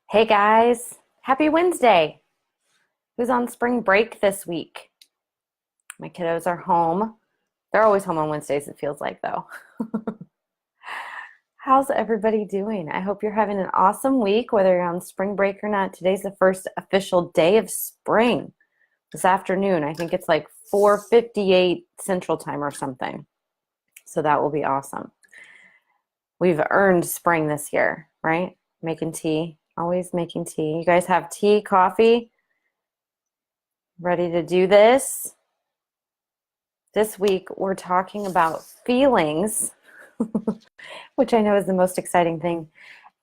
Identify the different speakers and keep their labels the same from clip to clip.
Speaker 1: Hey guys, happy Wednesday. Who's on spring break this week? My kiddos are home. They're always home on Wednesdays, it feels like, though. How's everybody doing? I hope you're having an awesome week, whether you're on spring break or not. Today's the first official day of spring. This afternoon, I think it's like 4:58 Central Time or something. So that will be awesome. We've earned spring this year, right? Making tea, always making tea. You guys have tea, coffee? Ready to do this? This week, we're talking about feelings, which I know is the most exciting thing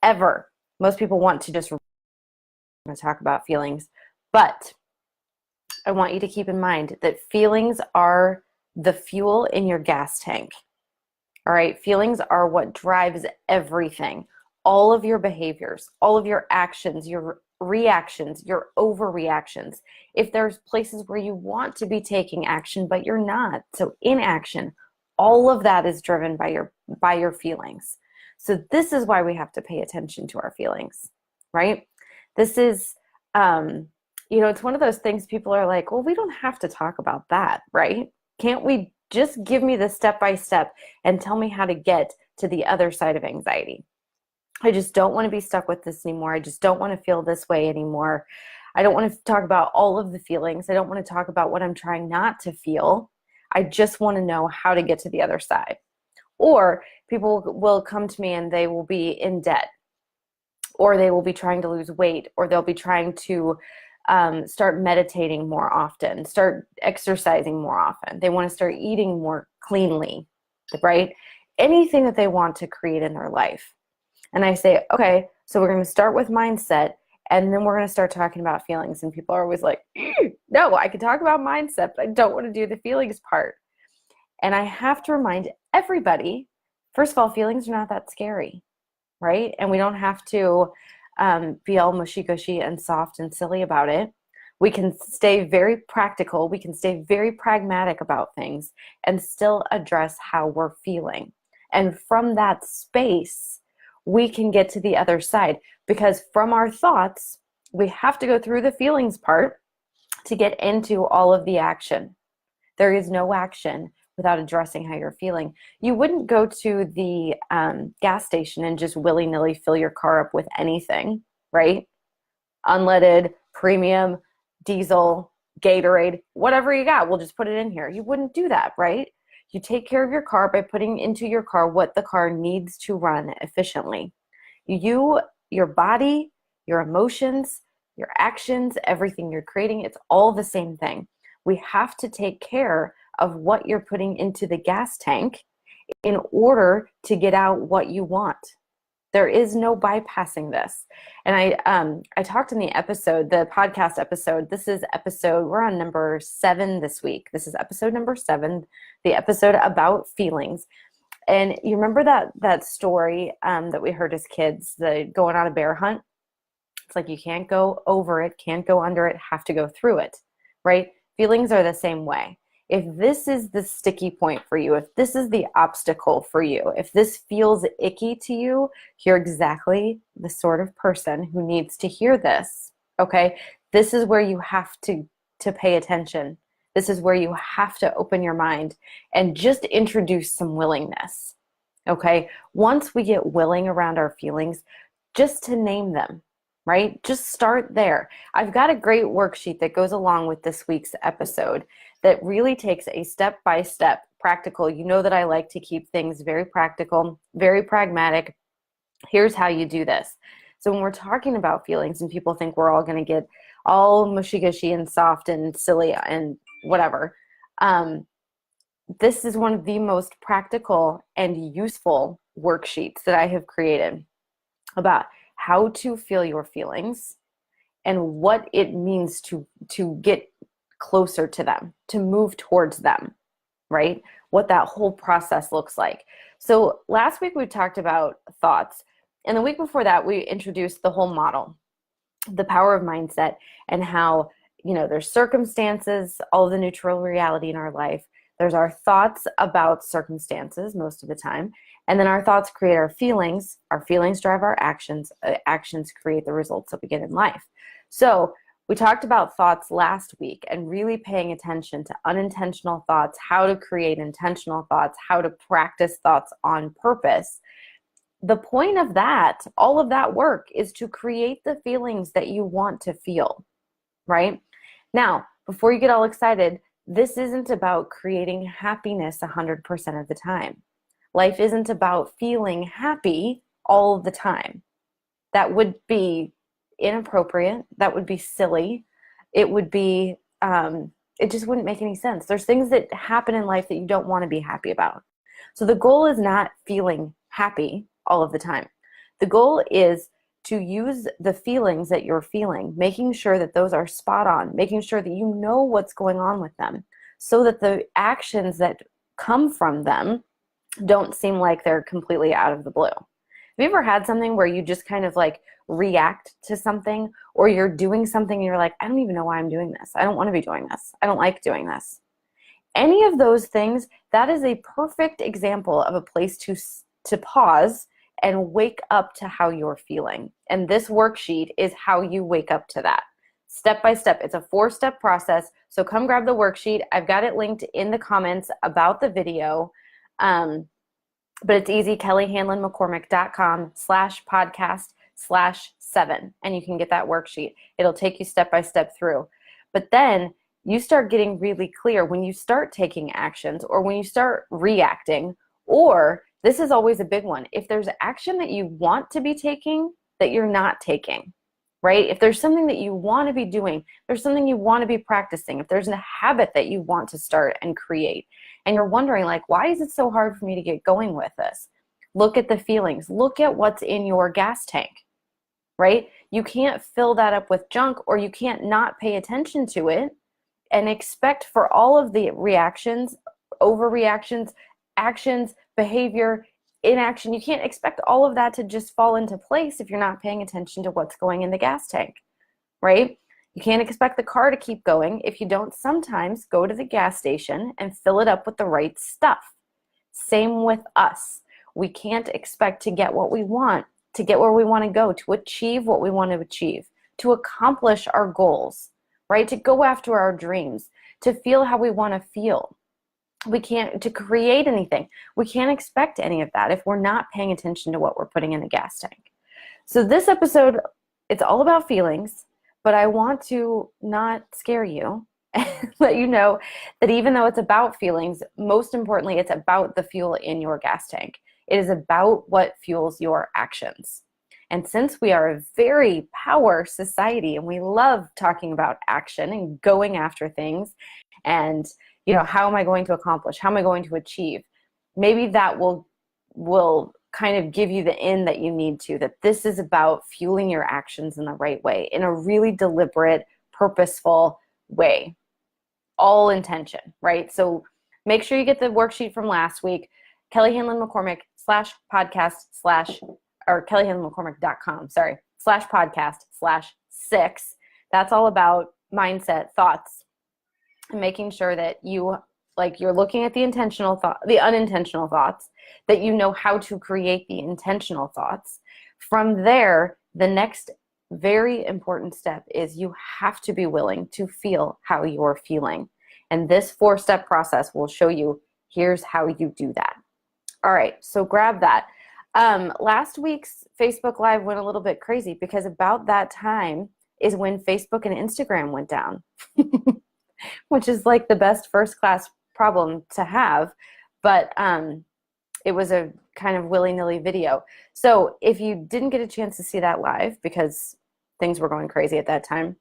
Speaker 1: ever. Most people want to just talk about feelings, but I want you to keep in mind that feelings are the fuel in your gas tank. All right, feelings are what drives everything. All of your behaviors, all of your actions, your reactions, your overreactions. If there's places where you want to be taking action but you're not, so inaction, all of that is driven by your feelings. So this is why we have to pay attention to our feelings, right? This is it's one of those things people are like, well, we don't have to talk about that, right? Can't we just give me the step by step and tell me how to get to the other side of anxiety? I just don't want to be stuck with this anymore. I just don't want to feel this way anymore. I don't want to talk about all of the feelings. I don't want to talk about what I'm trying not to feel. I just want to know how to get to the other side. Or people will come to me and they will be in debt, or they will be trying to lose weight, or they'll be trying to start meditating more often, start exercising more often. They want to start eating more cleanly, right? Anything that they want to create in their life. And I say, okay, so we're going to start with mindset, and then we're going to start talking about feelings. And people are always like, no, I can talk about mindset, but I don't want to do the feelings part. And I have to remind everybody, first of all, feelings are not that scary, right? And we don't have to be all mushy-gushy and soft and silly about it. We can stay very practical. We can stay very pragmatic about things and still address how we're feeling. And from that space, we can get to the other side, because from our thoughts, we have to go through the feelings part to get into all of the action. There is no action without addressing how you're feeling. You wouldn't go to the gas station and just willy-nilly fill your car up with anything, right? Unleaded, premium, diesel, Gatorade, whatever you got, we'll just put it in here. You wouldn't do that, right? You take care of your car by putting into your car what the car needs to run efficiently. You, your body, your emotions, your actions, everything you're creating, it's all the same thing. We have to take care of what you're putting into the gas tank in order to get out what you want. There is no bypassing this. And I talked in the episode, the podcast episode, we're on number 7 this week. This is episode number 7, the episode about feelings. And you remember that story that we heard as kids, the going on a bear hunt? It's like you can't go over it, can't go under it, have to go through it, right? Feelings are the same way. If this is the sticky point for you, if this is the obstacle for you, if this feels icky to you, you're exactly the sort of person who needs to hear this, okay? This is where you have to pay attention. This is where you have to open your mind and just introduce some willingness, okay? Once we get willing around our feelings, just to name them, right? Just start there. I've got a great worksheet that goes along with this week's episode that really takes a step-by-step practical. You know that I like to keep things very practical, very pragmatic. Here's how you do this. So when we're talking about feelings and people think we're all going to get all mushy-gushy and soft and silly and whatever, this is one of the most practical and useful worksheets that I have created about how to feel your feelings and what it means to get closer to them, to move towards them, right? What that whole process looks like. So last week we talked about thoughts, and the week before that we introduced the whole model, the power of mindset, and how, there's circumstances, all of the neutral reality in our life. There's our thoughts about circumstances most of the time, And then our thoughts create our feelings drive our actions create the results that we get in life. So we talked about thoughts last week and really paying attention to unintentional thoughts, how to create intentional thoughts, how to practice thoughts on purpose. The point of that, all of that work, is to create the feelings that you want to feel, right? Now, before you get all excited, this isn't about creating happiness 100% of the time. Life isn't about feeling happy all the time. That would be inappropriate. That would be silly. It would be, it just wouldn't make any sense. There's things that happen in life that you don't want to be happy about. So the goal is not feeling happy all of the time. The goal is to use the feelings that you're feeling, making sure that those are spot on, making sure that you know what's going on with them, so that the actions that come from them don't seem like they're completely out of the blue. Have you ever had something where you just kind of like react to something, or you're doing something and you're like, I don't even know why I'm doing this. I don't want to be doing this. I don't like doing this. Any of those things, that is a perfect example of a place to pause and wake up to how you're feeling. And this worksheet is how you wake up to that. Step by step. It's a 4-step process. So come grab the worksheet. I've got it linked in the comments about the video. But it's easy, kellyhanlonmccormick.com/podcast/7, and you can get that worksheet. It'll take you step by step through. But then you start getting really clear when you start taking actions, or when you start reacting, or this is always a big one, if there's action that you want to be taking that you're not taking, right? If there's something that you want to be doing, there's something you want to be practicing, if there's a habit that you want to start and create, and you're wondering, like, why is it so hard for me to get going with this? Look at the feelings. Look at what's in your gas tank, right? You can't fill that up with junk, or you can't not pay attention to it and expect for all of the reactions, overreactions, actions, behavior, inaction. You can't expect all of that to just fall into place if you're not paying attention to what's going in the gas tank, right? You can't expect the car to keep going if you don't sometimes go to the gas station and fill it up with the right stuff. Same with us. We can't expect to get what we want, to get where we want to go, to achieve what we want to achieve, to accomplish our goals, right? To go after our dreams, to feel how we want to feel. We can't, to create anything. We can't expect any of that if we're not paying attention to what we're putting in the gas tank. So this episode, it's all about feelings. But I want to not scare you and let you know that even though it's about feelings, most importantly, it's about the fuel in your gas tank. It is about what fuels your actions. And since we are a very power society and we love talking about action and going after things and, you know, how am I going to accomplish? How am I going to achieve? Maybe that will kind of give you the in that you need to, that this is about fueling your actions in the right way, in a really deliberate, purposeful way. All intention, right? So make sure you get the worksheet from last week, kellyhanlonmccormick/podcast/ or kellyhanlonmccormick.com, /podcast/6. That's all about mindset, thoughts, and making sure that you're looking at the intentional thought, the unintentional thoughts, that you know how to create the intentional thoughts. From there, the next very important step is you have to be willing to feel how you're feeling. And this 4-step process will show you, here's how you do that. All right, so grab that. Last week's Facebook Live went a little bit crazy because about that time is when Facebook and Instagram went down, which is like the best first-class problem to have. But it was a kind of willy-nilly video. So if you didn't get a chance to see that live because things were going crazy at that time,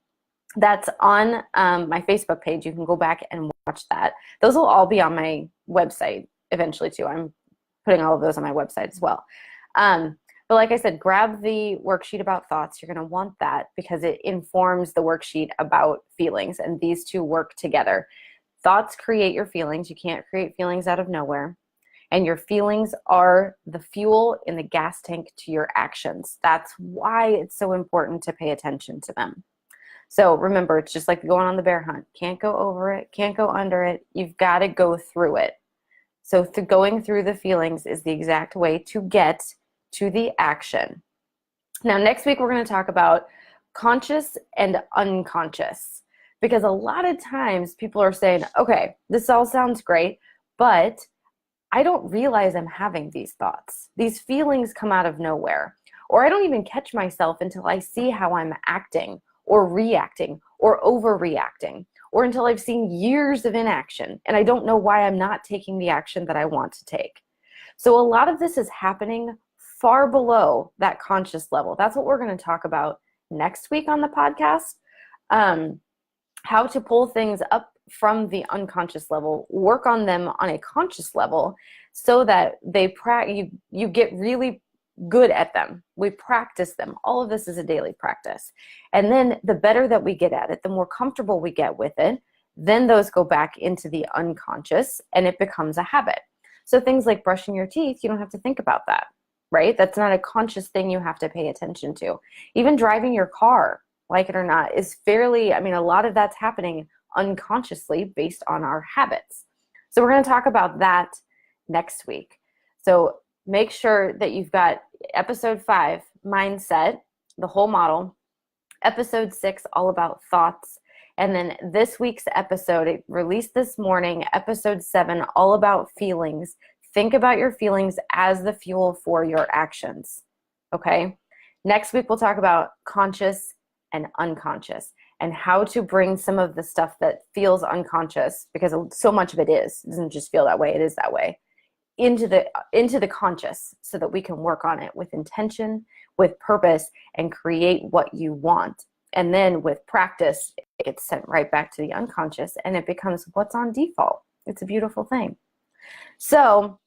Speaker 1: that's on my Facebook page. You can go back and watch that. Those will all be on my website eventually too. I'm putting all of those on my website as well. But like I said, grab the worksheet about thoughts. You're going to want that because it informs the worksheet about feelings, and these two work together. Thoughts create your feelings. You can't create feelings out of nowhere. And your feelings are the fuel in the gas tank to your actions. That's why it's so important to pay attention to them. So remember, it's just like going on the bear hunt. Can't go over it, can't go under it. You've got to go through it. So going through the feelings is the exact way to get to the action. Now, next week, we're going to talk about conscious and unconscious, because a lot of times people are saying, okay, this all sounds great, but I don't realize I'm having these thoughts. These feelings come out of nowhere, or I don't even catch myself until I see how I'm acting or reacting or overreacting, or until I've seen years of inaction and I don't know why I'm not taking the action that I want to take. So a lot of this is happening far below that conscious level. That's what we're going to talk about next week on the podcast. How to pull things up from the unconscious level, work on them on a conscious level so that you get really good at them. We practice them. All of this is a daily practice. And then the better that we get at it, the more comfortable we get with it, then those go back into the unconscious and it becomes a habit. So things like brushing your teeth, you don't have to think about that, right? That's not a conscious thing you have to pay attention to. Even driving your car, like it or not, is fairly, a lot of that's happening unconsciously based on our habits. So we're going to talk about that next week. So make sure that you've got episode 5, mindset, the whole model, episode 6, all about thoughts, and then this week's episode, it released this morning, episode 7, all about feelings. Think about your feelings as the fuel for your actions, okay? Next week, we'll talk about conscious and unconscious and how to bring some of the stuff that feels unconscious, because so much of it doesn't just feel that way, it is that way, into the conscious, so that we can work on it with intention, with purpose, and create what you want. And then with practice, it gets sent right back to the unconscious and it becomes what's on default. It's a beautiful thing. So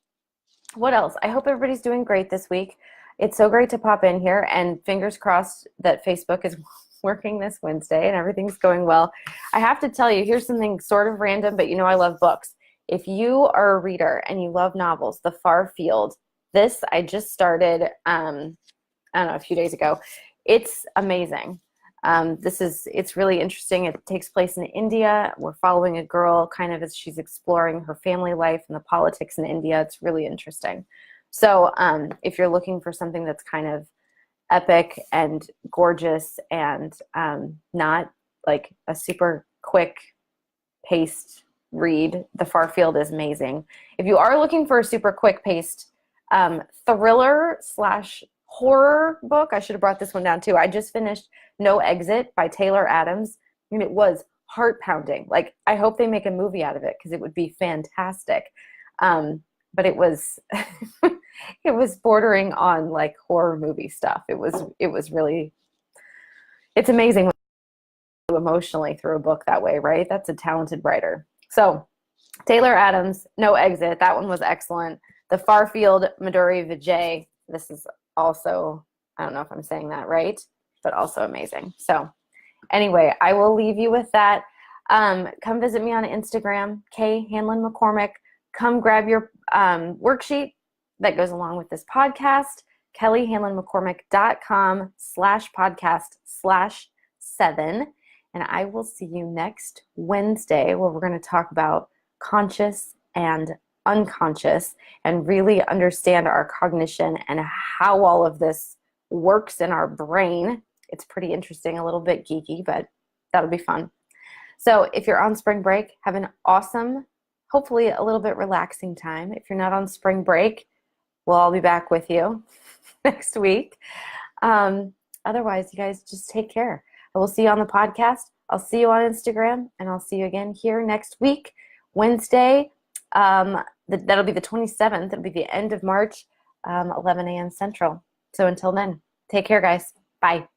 Speaker 1: what else? I hope everybody's doing great this week. It's so great to pop in here, and fingers crossed that Facebook is working this Wednesday and everything's going well. I have to tell you, here's something sort of random, but you know I love books. If you are a reader and you love novels, The Far Field, this I just started, I don't know, a few days ago. It's amazing. It's really interesting. It takes place in India. We're following a girl kind of as she's exploring her family life and the politics in India. It's really interesting. So if you're looking for something that's kind of epic and gorgeous and not like a super quick paced read, The Far Field is amazing. If you are looking for a super quick paced thriller / horror book, I should have brought this one down too. I just finished No Exit by Taylor Adams, and it was heart pounding. Like, I hope they make a movie out of it because it would be fantastic. But it was it was bordering on like horror movie stuff. It was really, it's amazing when you emotionally through a book that way, right? That's a talented writer. So Taylor Adams, No Exit, that one was excellent. The Far Field, Madhuri Vijay, this is also, I don't know if I'm saying that right, but also amazing. So anyway, I will leave you with that. Come visit me on Instagram, K Hanlon McCormick. Come grab your worksheet that goes along with this podcast, kellyhanlonmccormick.com/podcast/7. And I will see you next Wednesday, where we're going to talk about conscious and unconscious and really understand our cognition and how all of this works in our brain. It's pretty interesting, a little bit geeky, but that'll be fun. So if you're on spring break, have an awesome, hopefully a little bit relaxing time. If you're not on spring break, we'll all be back with you next week. Otherwise, you guys just take care. I will see you on the podcast. I'll see you on Instagram, and I'll see you again here next week, Wednesday. That'll be the 27th. It'll be the end of March, 11 a.m. Central. So until then, take care, guys. Bye.